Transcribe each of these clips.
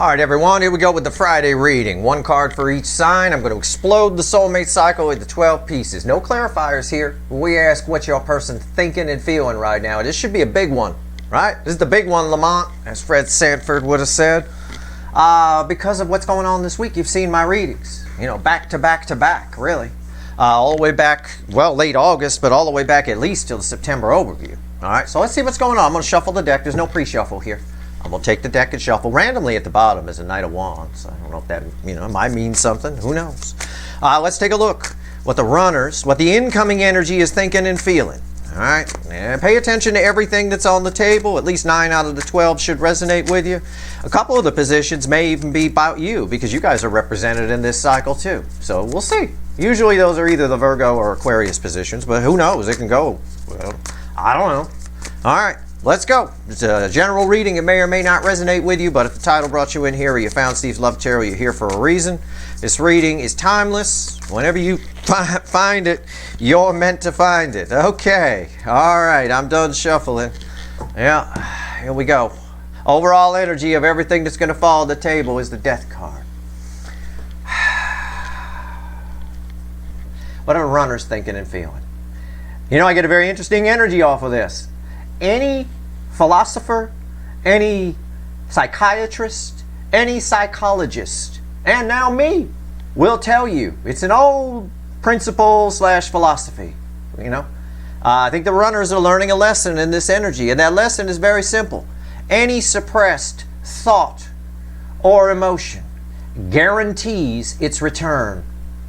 All right, everyone, here we go with the Friday reading. One card for each sign. I'm going to explode the soulmate cycle into 12 pieces. No clarifiers here. We ask what your person thinking and feeling right now. This should be a big one, right? This is the big one, Lamont, as Fred Sanford would have said. Because of what's going on this week, you've seen my readings. You know, back to back to back, really. All the way back, well, late August, but all the way back at least till the September overview. All right, so let's see what's going on. I'm going to shuffle the deck. There's no pre-shuffle here. I'm going to take the deck and shuffle. Randomly at the bottom is a Knight of Wands. I don't know if that, might mean something. Who knows? Let's take a look what the runners, what the incoming energy is thinking and feeling. All right? And pay attention to everything that's on the table. At least 9 out of the 12 should resonate with you. A couple of the positions may even be about you because you guys are represented in this cycle too. So we'll see. Usually those are either the Virgo or Aquarius positions, but who knows? It can go. Well, I don't know. All right. Let's go. It's a general reading. It may or may not resonate with you, but if the title brought you in here or you found Steve's Love Tarot, you're here for a reason. This reading is timeless. Whenever you find it, you're meant to find it. Okay. All right. I'm done shuffling. Yeah. Here we go. Overall energy of everything that's going to fall on the table is the Death card. What are runners thinking and feeling? I get a very interesting energy off of this. Any philosopher, any psychiatrist, any psychologist, and now me, will tell you it's an old principle / philosophy. I think the runners are learning a lesson in this energy, and that lesson is very simple. Any suppressed thought or emotion guarantees its return.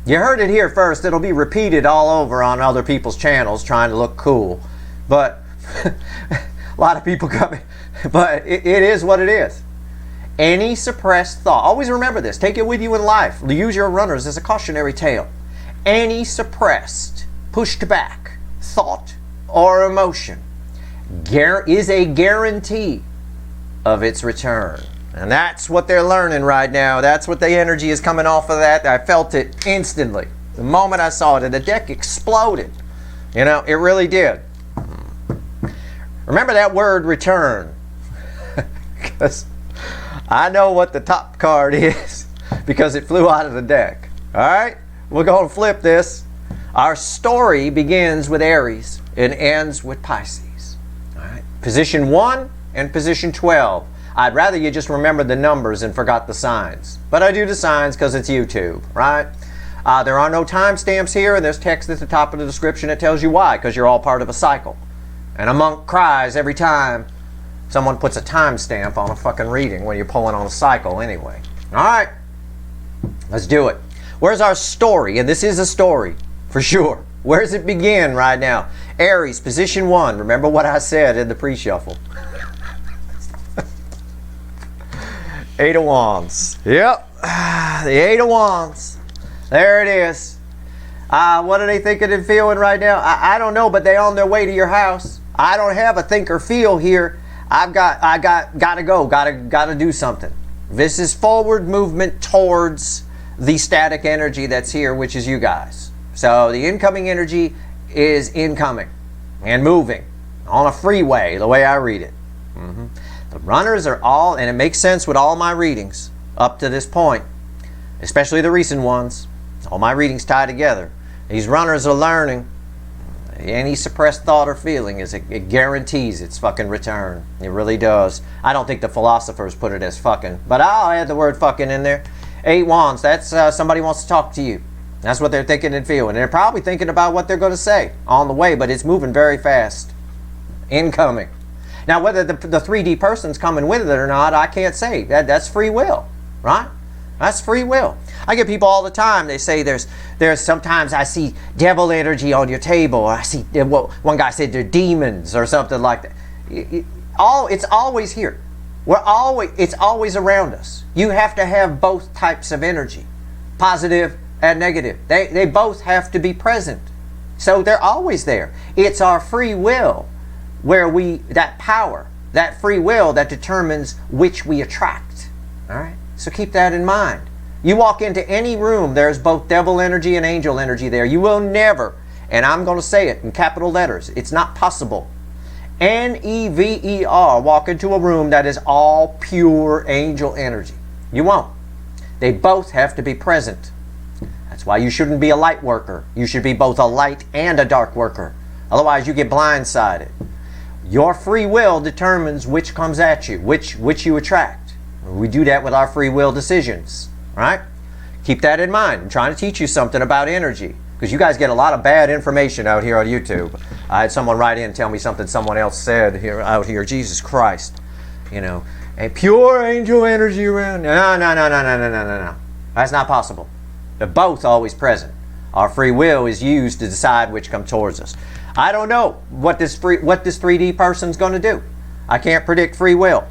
You heard it here first. It'll be repeated all over on other people's channels trying to look cool, but a lot of people come in, but it is what it is. Any suppressed thought, always remember this, take it with you in life, use your runners as a cautionary tale. Any suppressed, pushed back thought or emotion is a guarantee of its return. And that's what they're learning right now. That's what the energy is coming off of that. I felt it instantly. The moment I saw it, and the deck exploded. It really did. Remember that word return, because I know what the top card is because it flew out of the deck. All right, we're going to flip this. Our story begins with Aries and ends with Pisces. All right, position 1 and position 12. I'd rather you just remember the numbers and forgot the signs, but I do the signs because it's YouTube, right? There are no timestamps here, and there's text at the top of the description that tells you why, because you're all part of a cycle. And a monk cries every time someone puts a timestamp on a fucking reading when you're pulling on a cycle anyway. All right, let's do it. Where's our story? And this is a story, for sure. Where does it begin right now? Aries, position 1. Remember what I said in the pre-shuffle. 8 of Wands. Yep, the 8 of Wands. There it is. What are they thinking and feeling right now? I don't know, but they're on their way to your house. I don't have a think or feel here. I gotta go, gotta do something. This is forward movement towards the static energy that's here, which is you guys. So the incoming energy is incoming and moving on a freeway, the way I read it. The runners are all, and it makes sense with all my readings up to this point, especially the recent ones. All my readings tie together. These runners are learning. Any suppressed thought or feeling it guarantees its fucking return. It really does. I don't think the philosophers put it as fucking, but I'll add the word fucking in there. 8 Wands, that's somebody wants to talk to you. That's what they're thinking and feeling. And they're probably thinking about what they're going to say on the way, but it's moving very fast. Incoming. Now, whether the 3D person's coming with it or not, I can't say. That's free will, right? That's free will. I get people all the time. They say there's sometimes I see devil energy on your table. Or I see, one guy said they're demons or something like that. It's always here. It's always around us. You have to have both types of energy, positive and negative. They both have to be present. So they're always there. It's our free will where that power, that free will that determines which we attract. All right? So keep that in mind. You walk into any room, there's both devil energy and angel energy there. You will never, and I'm going to say it in capital letters, it's not possible. Never walk into a room that is all pure angel energy. You won't. They both have to be present. That's why you shouldn't be a light worker. You should be both a light and a dark worker. Otherwise, you get blindsided. Your free will determines which comes at you, which you attract. We do that with our free will decisions, right? Keep that in mind. I'm trying to teach you something about energy, because you guys get a lot of bad information out here on YouTube. I had someone write in and tell me something someone else said out here. Jesus Christ, a pure angel energy around. No. That's not possible. They're both always present. Our free will is used to decide which come towards us. I don't know what this 3D person's going to do. I can't predict free will.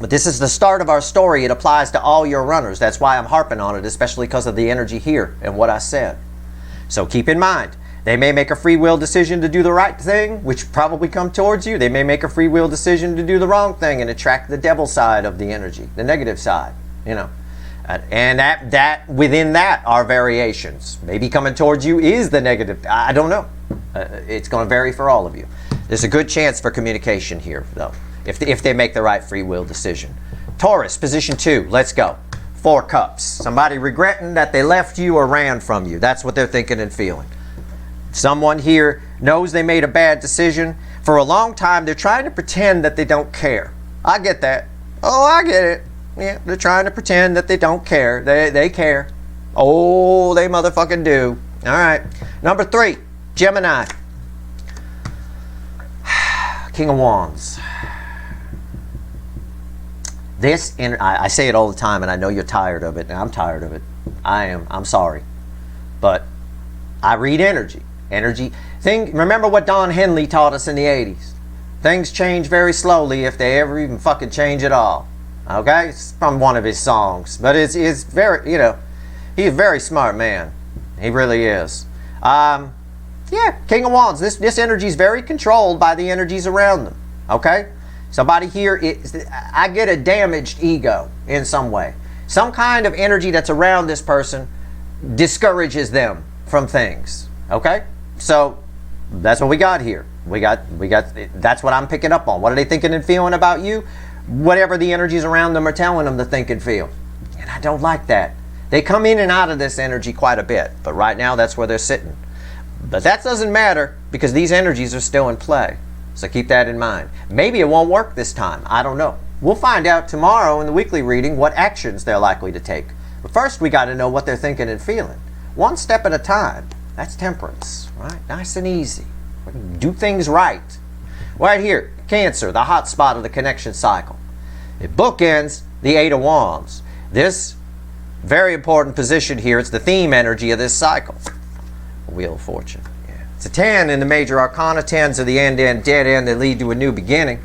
But this is the start of our story. It applies to all your runners. That's why I'm harping on it, especially because of the energy here and what I said. So keep in mind, they may make a free will decision to do the right thing, which probably come towards you. They may make a free will decision to do the wrong thing and attract the devil side of the energy, the negative side, And that within that are variations. Maybe coming towards you is the negative. I don't know. It's going to vary for all of you. There's a good chance for communication here, though, if they make the right free will decision. Taurus, position 2. Let's go. 4 cups. Somebody regretting that they left you or ran from you. That's what they're thinking and feeling. Someone here knows they made a bad decision. For a long time, they're trying to pretend that they don't care. I get that. Oh, I get it. Yeah, they're trying to pretend that they don't care. They care. Oh, they motherfucking do. All right. Number 3, Gemini. King of Wands. I say it all the time, and I know you're tired of it, and I'm tired of it. I am. I'm sorry. But I read energy. Remember what Don Henley taught us in the 80s. Things change very slowly, if they ever even fucking change at all. Okay? It's from one of his songs. But it's very, he's a very smart man. He really is. Yeah, King of Wands. This energy is very controlled by the energies around them. Okay? Somebody here, I get a damaged ego in some way. Some kind of energy that's around this person discourages them from things. Okay? So that's what we got here. We got. That's what I'm picking up on. What are they thinking and feeling about you? Whatever the energies around them are telling them to think and feel. And I don't like that. They come in and out of this energy quite a bit, but right now that's where they're sitting. But that doesn't matter, because these energies are still in play. So keep that in mind. Maybe it won't work this time. I don't know. We'll find out tomorrow in the weekly reading what actions they're likely to take. But first we got to know what they're thinking and feeling. One step at a time. That's temperance, right? Nice and easy. Do things right. Right here, Cancer, the hot spot of the connection cycle. It bookends the 8 of Wands. This very important position here, it's the theme energy of this cycle. Wheel of Fortune. Yeah. It's a 10 in the major arcana. 10s are the end, dead end that lead to a new beginning.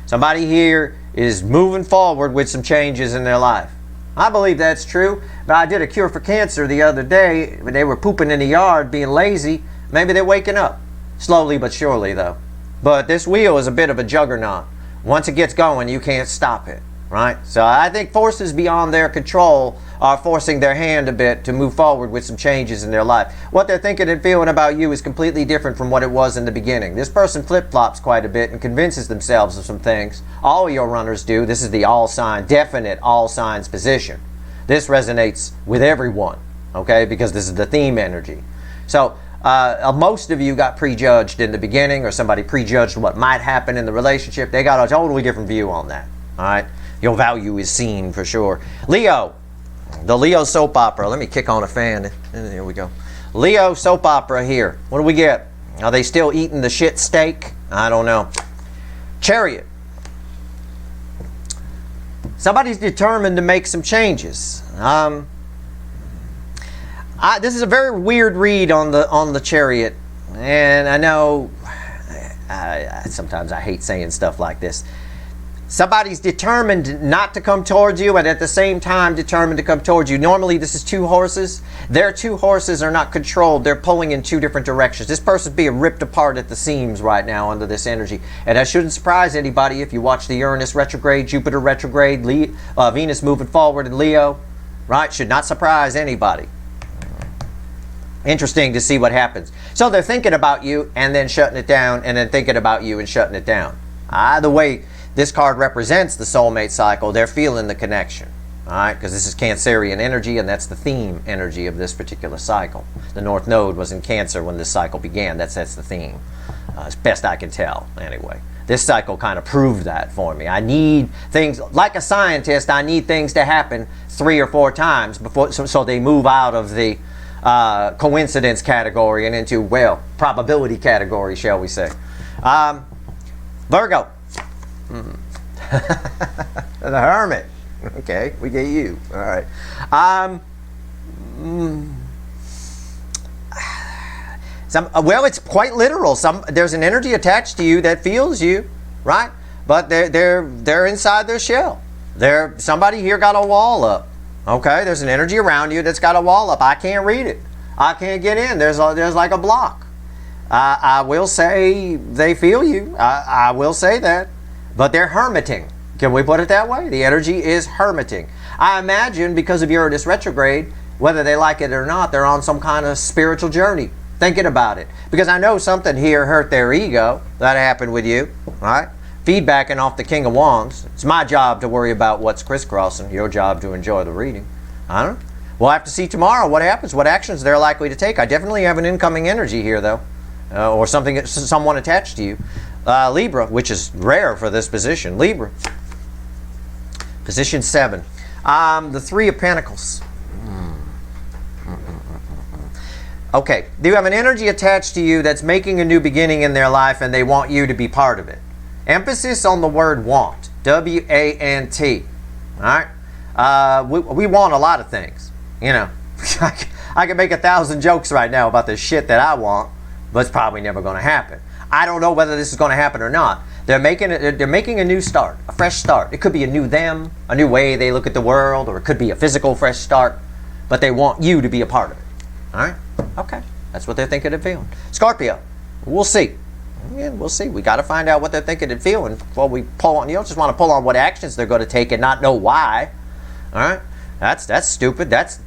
Somebody here is moving forward with some changes in their life. I believe that's true, but I did a cure for cancer the other day. They were pooping in the yard, being lazy. Maybe they're waking up. Slowly but surely, though. But this wheel is a bit of a juggernaut. Once it gets going, you can't stop it, right? So I think forces beyond their control are forcing their hand a bit to move forward with some changes in their life. What they're thinking and feeling about you is completely different from what it was in the beginning. This person flip-flops quite a bit and convinces themselves of some things. All your runners do. This is the all sign, definite all signs position. This resonates with everyone, okay, because this is the theme energy. So most of you got prejudged in the beginning, or somebody prejudged what might happen in the relationship. They got a totally different view on that, all right? Your value is seen for sure. Leo. The Leo soap opera. Let me kick on a fan. There we go. Leo soap opera here. What do we get? Are they still eating the shit steak? I don't know. Chariot. Somebody's determined to make some changes. This is a very weird read on the Chariot, and I know sometimes I hate saying stuff like this. Somebody's determined not to come towards you, and at the same time determined to come towards you. Normally this is 2 horses. Their 2 horses are not controlled. They're pulling in 2 different directions. This person's being ripped apart at the seams right now under this energy. And that shouldn't surprise anybody if you watch the Uranus retrograde, Jupiter retrograde, Venus moving forward in Leo. Right? Should not surprise anybody. Interesting to see what happens. So they're thinking about you and then shutting it down, and then thinking about you and shutting it down. Either way, this card represents the soulmate cycle. They're feeling the connection. All right, because this is Cancerian energy, and that's the theme energy of this particular cycle. The North Node was in Cancer when this cycle began. That's the theme, as best I can tell, anyway. This cycle kind of proved that for me. I need things, like a scientist, I need things to happen 3 or 4 times before, so they move out of the coincidence category and into, well, probability category, shall we say. Virgo. The Hermit. Okay, we get you. All right. Well, it's quite literal. There's an energy attached to you that feels you, right? But they're inside their shell. Somebody here got a wall up. Okay, there's an energy around you that's got a wall up. I can't read it. I can't get in. There's like a block. I will say they feel you. I will say that. But they're hermiting. Can we put it that way? The energy is hermiting. I imagine because of Uranus retrograde, whether they like it or not, they're on some kind of spiritual journey, thinking about it. Because I know something here hurt their ego. That happened with you, right? Feedbacking off the King of Wands. It's my job to worry about what's crisscrossing. Your job to enjoy the reading. I don't know. We'll have to see tomorrow what happens, what actions they're likely to take. I definitely have an incoming energy here, though. Or someone attached to you. Libra, which is rare for this position. Libra. Position 7. The 3 of Pentacles. Okay. Do you have an energy attached to you that's making a new beginning in their life and they want you to be part of it? Emphasis on the word want. W-A-N-T. All right? We want a lot of things. You know. I can make 1,000 jokes right now about the shit that I want, but it's probably never going to happen. I don't know whether this is going to happen or not. They're making a new start, a fresh start. It could be a new them, a new way they look at the world, or it could be a physical fresh start, but they want you to be a part of it. All right? Okay. That's what they're thinking and feeling. Scorpio. We'll see. Yeah, we'll see. We got to find out what they're thinking and feeling before we pull on. You don't just want to pull on what actions they're going to take and not know why. All right? That's stupid. That's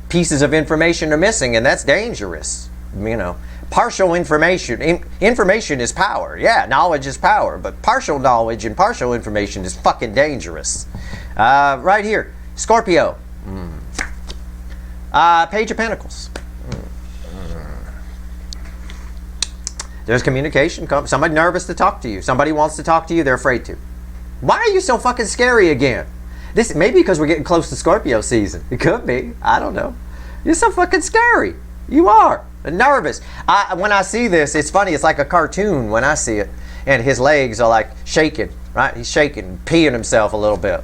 pieces of information are missing, and that's dangerous. You know. Partial information. Information is power. Yeah, knowledge is power. But partial knowledge and partial information is fucking dangerous. Right here. Scorpio. Page of Pentacles. There's communication. Somebody nervous to talk to you. Somebody wants to talk to you. They're afraid to. Why are you so fucking scary again? This maybe because we're getting close to Scorpio season. It could be. I don't know. You're so fucking scary. You are. Nervous. When I see this, it's funny. It's like a cartoon when I see it. And his legs are like shaking, right? He's shaking, peeing himself a little bit.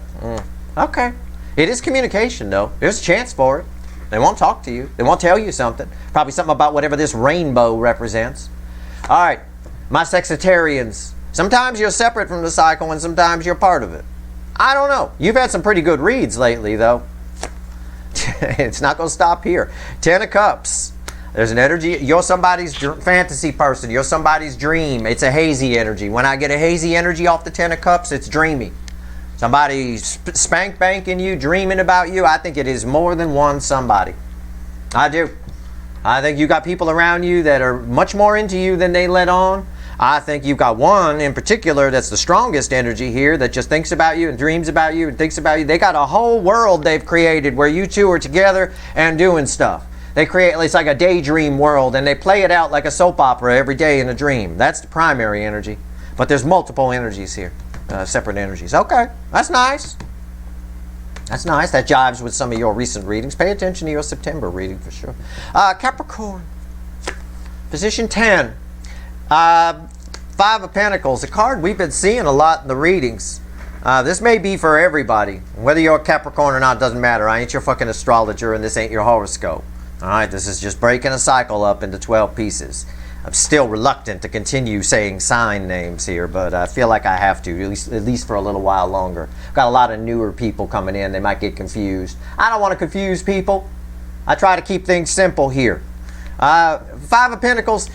Okay. It is communication, though. There's a chance for it. They won't talk to you. They won't tell you something. Probably something about whatever this rainbow represents. All right. My Sexitarians. Sometimes you're separate from the cycle and sometimes you're part of it. I don't know. You've had some pretty good reads lately, though. It's not going to stop here. 10 of Cups. There's an energy. You're somebody's fantasy person. You're somebody's dream. It's a hazy energy. When I get a hazy energy off the 10 of Cups, it's dreamy. Somebody spank banking you, dreaming about you. I think it is more than one somebody. I do. I think you got people around you that are much more into you than they let on. I think you've got one in particular that's the strongest energy here that just thinks about you and dreams about you and thinks about you. They got a whole world they've created where you two are together and doing stuff. They create, it's like a daydream world, and they play it out like a soap opera every day in a dream. That's the primary energy. But there's multiple energies here, separate energies. Okay, that's nice. That's nice. That jives with some of your recent readings. Pay attention to your September reading for sure. Capricorn, position 10. 5 of Pentacles, a card we've been seeing a lot in the readings. This may be for everybody. Whether you're a Capricorn or not doesn't matter. I ain't your fucking astrologer, and this ain't your horoscope. Alright, this is just breaking a cycle up into 12 pieces. I'm still reluctant to continue saying sign names here, but I feel like I have to, at least for a little while longer. I've got a lot of newer people coming in. They might get confused. I don't want to confuse people. I try to keep things simple here. 5 of Pentacles,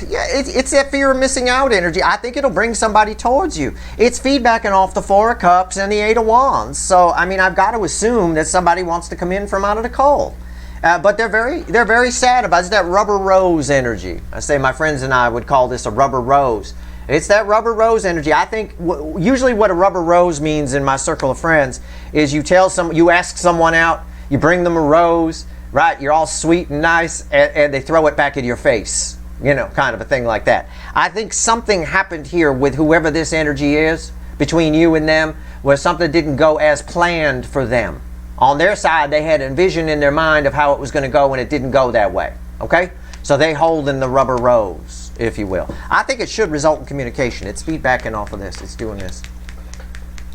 yeah, it's that fear of missing out energy. I think it'll bring somebody towards you. It's feedbacking off the 4 of Cups and the 8 of Wands. So, I mean, I've got to assume that somebody wants to come in from out of the cold. But they're very sad about it. It's that rubber rose energy. I say my friends and I would call this a rubber rose. It's that rubber rose energy. I think usually what a rubber rose means in my circle of friends is you ask someone out, you bring them a rose, right? You're all sweet and nice, and they throw it back in your face. You know, kind of a thing like that. I think something happened here with whoever this energy is, between you and them, where something didn't go as planned for them. On their side, they had a vision in their mind of how it was going to go, and it didn't go that way. Okay? So they hold in the rubber rose, if you will. I think it should result in communication. It's feedbacking off of this. It's doing this.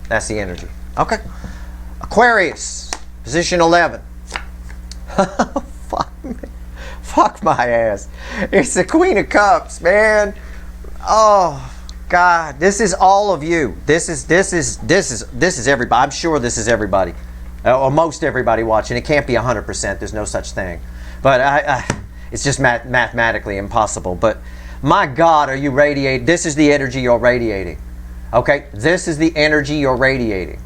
That's the energy. Okay? Aquarius, position 11. Fuck me. Fuck my ass. It's the Queen of Cups, man. Oh God, this is all of you. This is everybody. I'm sure this is everybody, or most everybody watching. It can't be 100%. There's no such thing. But it's just mathematically impossible. But my God, are you radiating? This is the energy you're radiating. Okay, this is the energy you're radiating.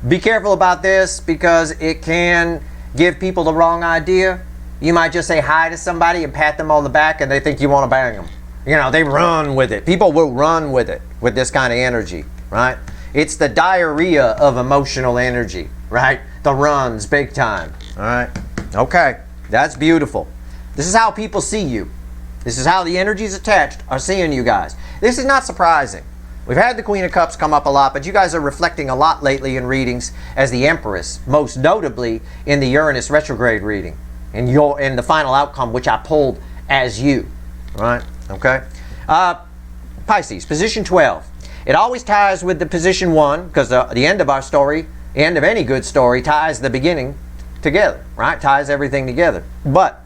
Be careful about this because it can give people the wrong idea. You might just say hi to somebody and pat them on the back and they think you want to bang them. You know, they run with it. People will run with it, with this kind of energy, right? It's the diarrhea of emotional energy, right? The runs, big time, all right? Okay, that's beautiful. This is how people see you. This is how the energies attached are seeing you guys. This is not surprising. We've had the Queen of Cups come up a lot, but you guys are reflecting a lot lately in readings as the Empress, most notably in the Uranus retrograde reading. In the final outcome, which I pulled as you, right? Okay. Pisces, position 12. It always ties with the position 1 because the end of our story, the end of any good story, ties the beginning together, right? Ties everything together. But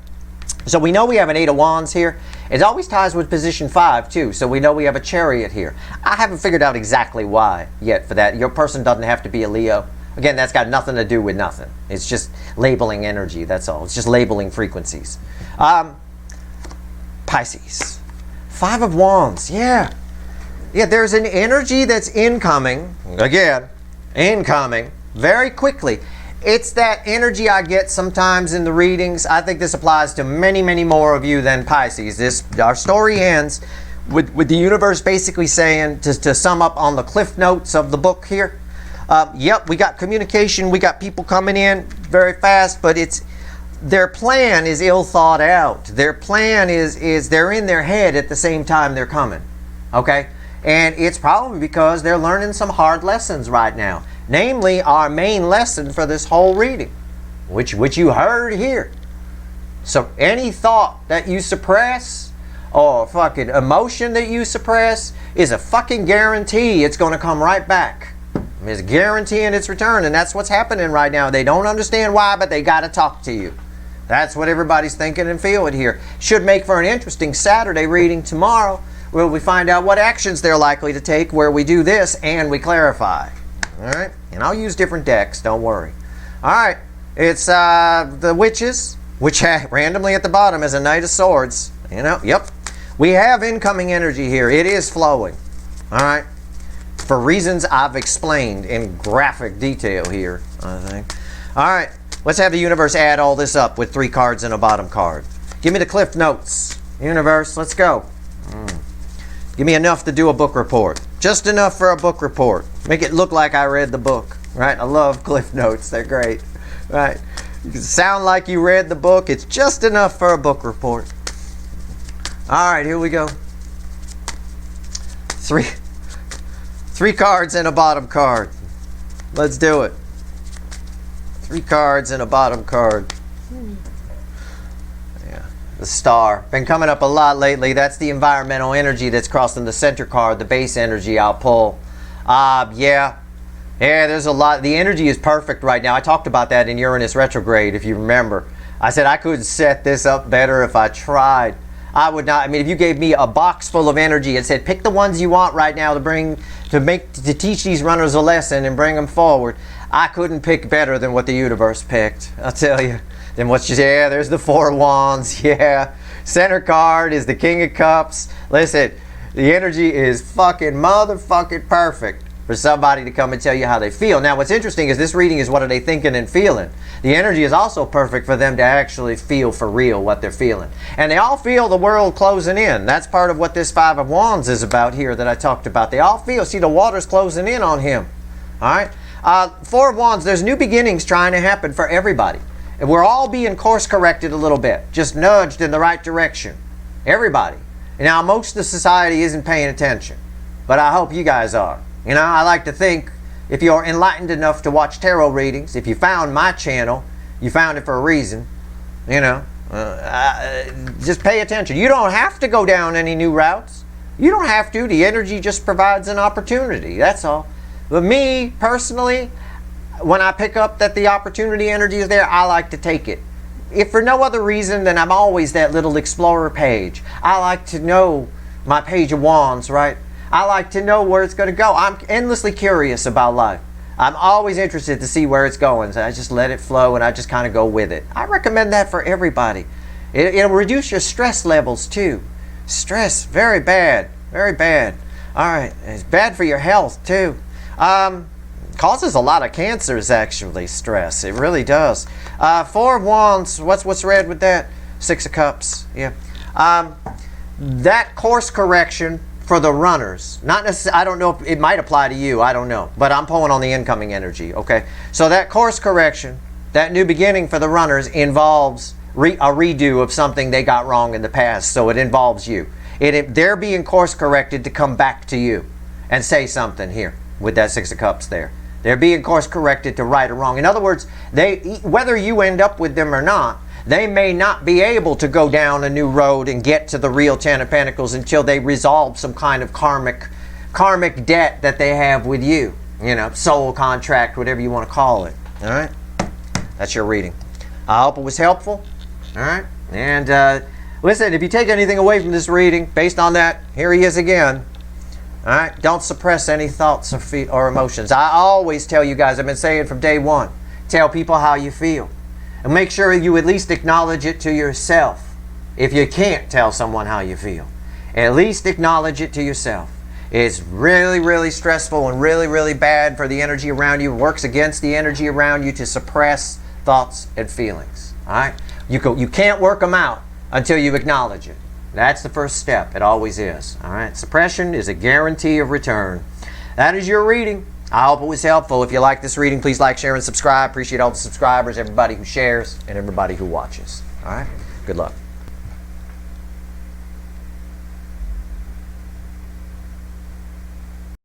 so we know we have an 8 of Wands here. It always ties with position 5 too. So we know we have a Chariot here. I haven't figured out exactly why yet for that. Your person doesn't have to be a Leo. Again, that's got nothing to do with nothing. It's just labeling energy, that's all. It's just labeling frequencies. Pisces. 5 of Wands, yeah. Yeah, there's an energy that's incoming, again, incoming, very quickly. It's that energy I get sometimes in the readings. I think this applies to many, many more of you than Pisces. Our story ends with the universe basically saying, to sum up on the cliff notes of the book here, yep, we got communication, we got people coming in very fast, but their plan is ill thought out. Their plan is they're in their head at the same time they're coming, okay? And it's probably because they're learning some hard lessons right now. Namely, our main lesson for this whole reading, which you heard here. So any thought that you suppress or fucking emotion that you suppress is a fucking guarantee it's going to come right back. It's guaranteeing its return, and that's what's happening right now. They don't understand why, but they got to talk to you. That's what everybody's thinking and feeling here. Should make for an interesting Saturday reading tomorrow, where we find out what actions they're likely to take, where we do this and we clarify. All right? And I'll use different decks, don't worry. All right, it's the Witches, which randomly at the bottom is a Knight of Swords. You know, yep. We have incoming energy here. It is flowing. All right? For reasons I've explained in graphic detail here, I think. All right, let's have the universe add all this up with 3 cards and a bottom card. Give me the cliff notes. Universe, let's go. Give me enough to do a book report. Just enough for a book report. Make it look like I read the book, right? I love cliff notes. They're great, right? You can sound like you read the book. It's just enough for a book report. All right, here we go. 3 cards and a bottom card. Let's do it. 3 cards and a bottom card. Yeah, the Star. Been coming up a lot lately. That's the environmental energy that's crossing the center card, the base energy I'll pull. Yeah, there's a lot. The energy is perfect right now. I talked about that in Uranus retrograde, if you remember. I said I could set this up better if I tried. I would not. I mean, if you gave me a box full of energy and said, pick the ones you want right now to teach these runners a lesson and bring them forward, I couldn't pick better than what the universe picked. I'll tell you. Then what's just, yeah, there's the 4 of Wands. Yeah. Center card is the King of Cups. Listen, the energy is fucking motherfucking perfect. for somebody to come and tell you how they feel. Now, what's interesting is this reading is what are they thinking and feeling. The energy is also perfect for them to actually feel for real what they're feeling. And they all feel the world closing in. That's part of what this Five of Wands is about here that I talked about. They all feel, see, the water's closing in on him. All right? Four of Wands, there's new beginnings trying to happen for everybody. And we're all being course corrected a little bit, just nudged in the right direction. Everybody. Now, most of the society isn't paying attention, but I hope you guys are. You know, I like to think if you're enlightened enough to watch tarot readings, if you found my channel, you found it for a reason. You know, just pay attention. You don't have to go down any new routes. You don't have to. The energy just provides an opportunity. That's all. But me, personally, when I pick up that the opportunity energy is there, I like to take it. If for no other reason, then I'm always that little explorer page. I like to know my page of wands, right? I like to know where it's going to go. I'm endlessly curious about life. I'm always interested to see where it's going. So I just let it flow and I just kind of go with it. I recommend that for everybody. It'll reduce your stress levels too. Stress, very bad. Very bad. All right. It's bad for your health too. Causes a lot of cancers, actually, stress. It really does. Four of Wands, what's red with that? Six of Cups, yeah. That course correction for the runners, not necessarily, I don't know if it might apply to you, I don't know, but I'm pulling on the incoming energy, okay? So that course correction, that new beginning for the runners involves a redo of something they got wrong in the past, so it involves you. They're being course corrected to come back to you and say something here with that Six of Cups there. They're being course corrected to right or wrong. In other words, whether you end up with them or not, they may not be able to go down a new road and get to the real Ten of Pentacles until they resolve some kind of karmic debt that they have with you. You know, soul contract, whatever you want to call it. All right? That's your reading. I hope it was helpful. All right? And listen, if you take anything away from this reading, based on that, here he is again. All right? Don't suppress any thoughts or emotions. I always tell you guys, I've been saying from day one, tell people how you feel. And make sure you at least acknowledge it to yourself. If you can't tell someone how you feel, at least acknowledge it to yourself. It's really, really stressful and really, really bad for the energy around you. It works against the energy around you to suppress thoughts and feelings. All right? You can't work them out until you acknowledge it. That's the first step. It always is. All right? Suppression is a guarantee of return. That is your reading. I hope it was helpful. If you like this reading, please like, share, and subscribe. Appreciate all the subscribers, everybody who shares, and everybody who watches. All right? Good luck.